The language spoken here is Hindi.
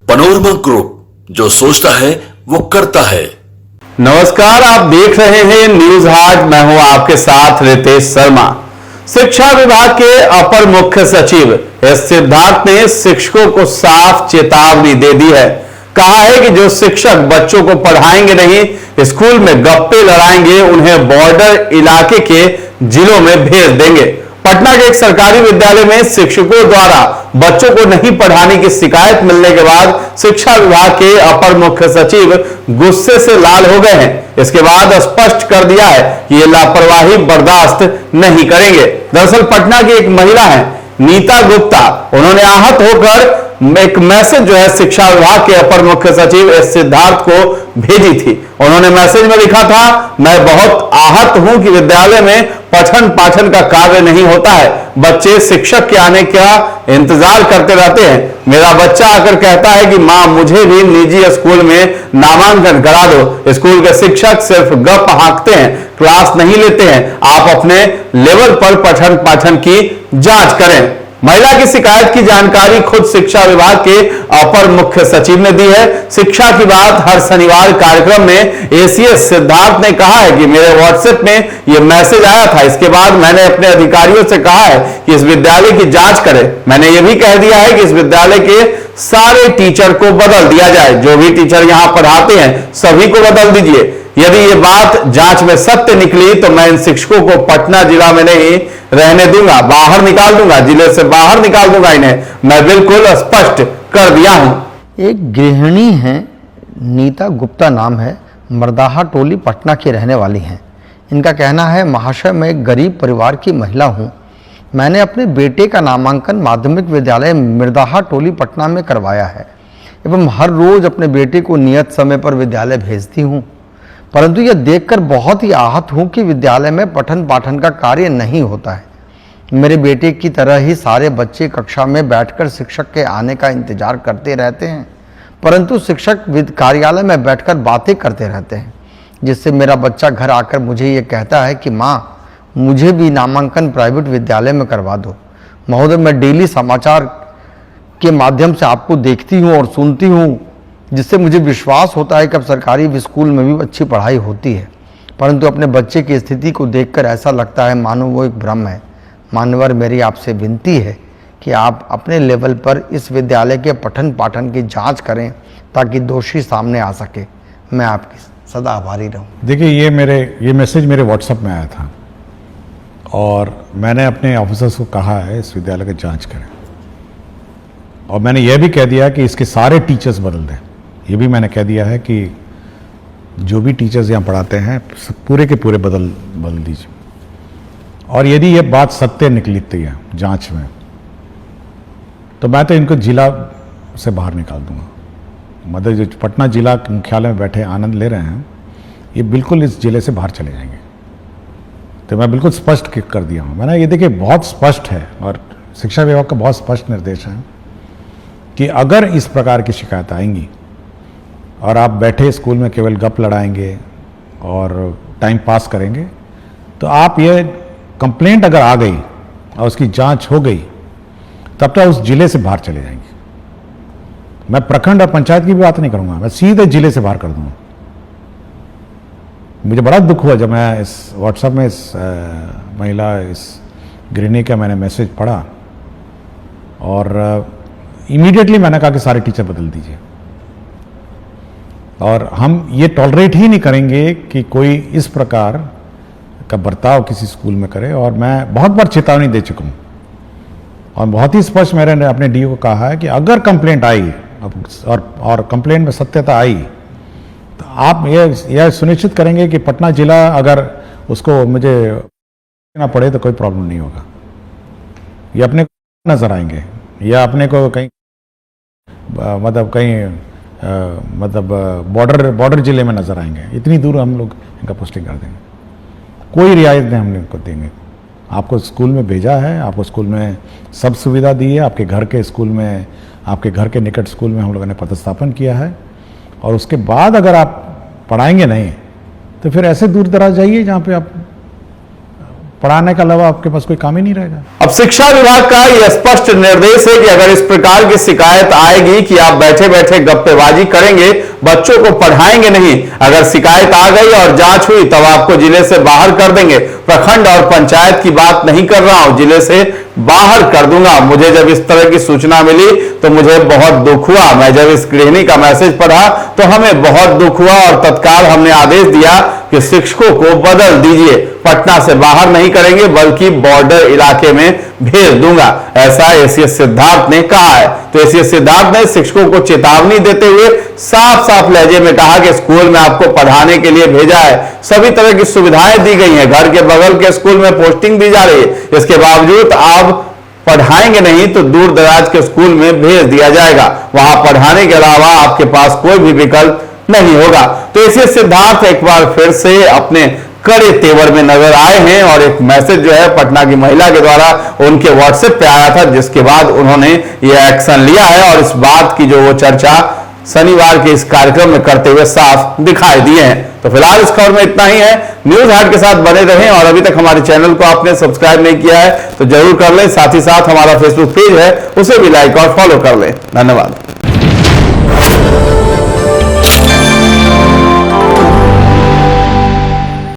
पनोरमा ग्रुप, जो सोचता है वो करता है। नमस्कार, आप देख रहे हैं न्यूज हाट। मैं हूं आपके साथ रितेश शर्मा। शिक्षा विभाग के अपर मुख्य सचिव एस सिद्धार्थ ने शिक्षकों को साफ चेतावनी दे दी है। कहा है कि जो शिक्षक बच्चों को पढ़ाएंगे नहीं, स्कूल में गप्पे लड़ाएंगे, उन्हें बॉर्डर इलाके के जिलों में भेज देंगे। पटना के एक सरकारी विद्यालय में शिक्षकों द्वारा बच्चों को नहीं पढ़ाने की शिकायत मिलने के बाद शिक्षा विभाग के अपर मुख्य सचिव गुस्से से लाल हो गए हैं। इसके बाद स्पष्ट कर दिया है कि ये लापरवाही बर्दाश्त नहीं करेंगे। दरअसल पटना की एक महिला है नीता गुप्ता, उन्होंने आहत होकर एक मैसेज जो है शिक्षा विभाग के अपर मुख्य सचिव एस सिद्धार्थ को भेजी थी। उन्होंने मैसेज में लिखा था, मैं बहुत आहत हूं कि विद्यालय में पठन पाठन का कार्य नहीं होता है। बच्चे शिक्षक के आने का इंतजार करते रहते हैं। मेरा बच्चा आकर कहता है कि मां, मुझे भी निजी स्कूल में नामांकन करा दो। स्कूल के शिक्षक सिर्फ गप हाँकते हैं, क्लास नहीं लेते हैं। आप अपने लेवल पर पठन पाठन की जांच करें। महिला की शिकायत की जानकारी खुद शिक्षा विभाग के अपर मुख्य सचिव ने दी है। शिक्षा की बात हर शनिवार कार्यक्रम में एसीएस सिद्धार्थ ने कहा है कि मेरे व्हाट्सएप में यह मैसेज आया था। इसके बाद मैंने अपने अधिकारियों से कहा है कि इस विद्यालय की जांच करें। मैंने यह भी कह दिया है कि इस विद्यालय के सारे टीचर को बदल दिया जाए। जो भी टीचर यहां पढ़ाते हैं सभी को बदल दीजिए। यदि ये बात जांच में सत्य निकली तो मैं इन शिक्षकों को पटना जिला में नहीं रहने दूंगा, बाहर निकाल दूंगा, जिले से बाहर निकाल दूंगा इन्हें। मैं बिल्कुल स्पष्ट कर दिया हूं। एक गृहिणी हैं, नीता गुप्ता नाम है, मर्दाहा टोली पटना की रहने वाली हैं। इनका कहना है, महाशय मैं एक गरीब परिवार की महिला हूं। मैंने अपने बेटे का नामांकन माध्यमिक विद्यालय मर्दाहा टोली पटना में करवाया है एवं हर रोज अपने बेटे को नियत समय पर विद्यालय भेजती हूं, परंतु यह देखकर बहुत ही आहत हूं कि विद्यालय में पठन पाठन का कार्य नहीं होता है। मेरे बेटे की तरह ही सारे बच्चे कक्षा में बैठकर शिक्षक के आने का इंतजार करते रहते हैं, परंतु शिक्षक कार्यालय में बैठकर बातें करते रहते हैं, जिससे मेरा बच्चा घर आकर मुझे ये कहता है कि माँ, मुझे भी नामांकन प्राइवेट विद्यालय में करवा दो। महोदय, मैं डेली समाचार के माध्यम से आपको देखती हूँ और सुनती हूँ, जिससे मुझे विश्वास होता है कि अब सरकारी स्कूल में भी अच्छी पढ़ाई होती है, परंतु अपने बच्चे की स्थिति को देखकर ऐसा लगता है मानो वो एक भ्रम है। मान्यवर, मेरी आपसे विनती है कि आप अपने लेवल पर इस विद्यालय के पठन पाठन की जांच करें ताकि दोषी सामने आ सके। मैं आपकी सदा आभारी रहूं। देखिए, ये मैसेज मेरे व्हाट्सएप में आया था और मैंने अपने ऑफिसर्स को कहा है इस विद्यालय की जांच करें, और मैंने यह भी कह दिया कि इसके सारे टीचर्स बदल दें। ये भी मैंने कह दिया है कि जो भी टीचर्स यहाँ पढ़ाते हैं पूरे के पूरे बदल दीजिए, और यदि ये बात सत्य निकलती है जांच में तो मैं तो इनको जिला से बाहर निकाल दूंगा। मतलब जो पटना जिला मुख्यालय में बैठे आनंद ले रहे हैं, ये बिल्कुल इस जिले से बाहर चले जाएंगे। तो मैं बिल्कुल स्पष्ट कर दिया हूँ। मैंने ये देखिए बहुत स्पष्ट है, और शिक्षा विभाग का बहुत स्पष्ट निर्देश है कि अगर इस प्रकार की शिकायत आएंगी और आप बैठे स्कूल में केवल गप लड़ाएंगे और टाइम पास करेंगे, तो आप ये कंप्लेंट अगर आ गई और उसकी जांच हो गई, तब तो उस जिले से बाहर चले जाएंगे। मैं प्रखंड और पंचायत की भी बात नहीं करूंगा, मैं सीधे जिले से बाहर कर दूंगा। मुझे बड़ा दुख हुआ जब मैं इस व्हाट्सएप में इस महिला, इस गृहिणी का मैंने मैसेज पढ़ा, और इमीडिएटली मैंने कहा कि सारे टीचर बदल दीजिए, और हम ये टॉलरेट ही नहीं करेंगे कि कोई इस प्रकार का बर्ताव किसी स्कूल में करे। और मैं बहुत बार चेतावनी दे चुका हूँ और बहुत ही स्पष्ट मैंने अपने डीओ को कहा है कि अगर कंप्लेंट आई और कंप्लेंट में सत्यता आई, तो आप यह सुनिश्चित करेंगे कि पटना जिला अगर उसको मुझे ना पड़े तो कोई प्रॉब्लम नहीं होगा। ये अपने को नजर आएंगे या अपने को कहीं मतलब बॉर्डर जिले में नजर आएंगे। इतनी दूर हम लोग इनका पोस्टिंग कर देंगे, कोई रियायत नहीं हम इनको देंगे। आपको स्कूल में भेजा है, आपको स्कूल में सब सुविधा दी है, आपके घर के स्कूल में, आपके घर के निकट स्कूल में हम लोगों ने पदस्थापन किया है, और उसके बाद अगर आप पढ़ाएंगे नहीं तो फिर ऐसे दूर दराज जाइए जहाँ पे आप पढ़ाने के अलावा आपके पास कोई काम ही नहीं रहेगा। अब शिक्षा विभाग का यह स्पष्ट निर्देश है कि अगर इस प्रकार की शिकायत आएगी कि आप बैठे बैठे गप्पेबाजी करेंगे, बच्चों को पढ़ाएंगे नहीं, अगर शिकायत आ गई और जांच हुई तब आपको जिले से बाहर कर देंगे। प्रखंड और पंचायत की बात नहीं कर रहा हूं, जिले से बाहर कर दूंगा। मुझे जब इस तरह की सूचना मिली तो मुझे बहुत दुख हुआ। मैं जब इस गृहिणी का मैसेज पढ़ा तो हमें बहुत दुख हुआ और तत्काल हमने आदेश दिया कि शिक्षकों को बदल दीजिए, पटना से बाहर नहीं करेंगे बल्कि बॉर्डर इलाके में भेज दूंगा, ऐसा एसीएस सिद्धार्थ ने कहा है। तो एसीएस सिद्धार्थ ने शिक्षकों को चेतावनी देते हुए साफ साफ लहजे में कहा कि स्कूल में आपको पढ़ाने के लिए भेजा है, सभी तरह की सुविधाएं दी गई हैं, घर के बगल के स्कूल में पोस्टिंग दी जा रही है, इसके बावजूद आप पढ़ाएंगे नहीं तो दूर दराज के स्कूल में भेज दिया जाएगा, वहां पढ़ाने के अलावा आपके पास कोई भी विकल्प नहीं होगा। तो एसीएस सिद्धार्थ एक बार फिर से अपने कड़े तेवर में नजर आए हैं और एक मैसेज जो है पटना की महिला के द्वारा उनके व्हाट्सएप पे आया था, जिसके बाद उन्होंने ये एक्शन लिया है और इस बात की जो वो चर्चा शनिवार के इस कार्यक्रम में करते हुए साफ दिखाई दिए हैं। तो फिलहाल इस खबर में इतना ही है। न्यूज हाट के साथ बने रहें और अभी तक हमारे चैनल को आपने सब्सक्राइब नहीं किया है तो जरूर कर लें, साथ ही साथ हमारा फेसबुक पेज है उसे भी लाइक और फॉलो कर लें। धन्यवाद।